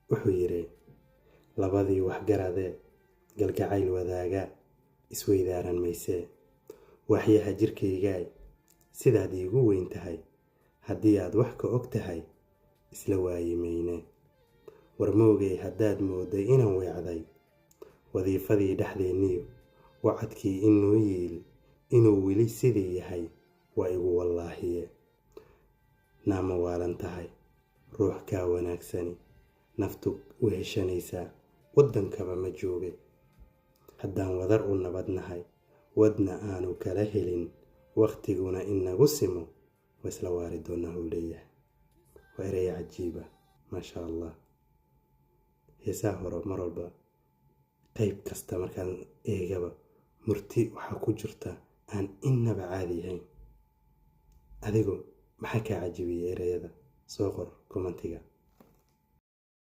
wuxuu yidhi labadii waxgaradee galgacayl wadaaga isweydaaran maysee waxyaha jirkaygaay sidaad iigu weyn tahay haddii aad wax ka og tahay isla waayi mayne warmoogay haddaad moodday inaan weecday wadiifadii dhexdeenniyo wacadkii inoo yiil inuu weli sidii yahay waa igu wallaahiye naama waalan tahay ruux kaa wanaagsani naftu u heshanaysaa waddankaba ma jooge haddaan wadar u nabadnahay wadna aanu kala helin wakhtiguna inagu simo waa isla waari doonaa uu leeyahay waa erey cajiiba maasha allah heesaha hore mar walba qayb kasta markaan eegaba murti waxaa ku jirta aan innaba caadi ahayn adigu maxaa kaa cajibiyey ereyada soo qor kommentiga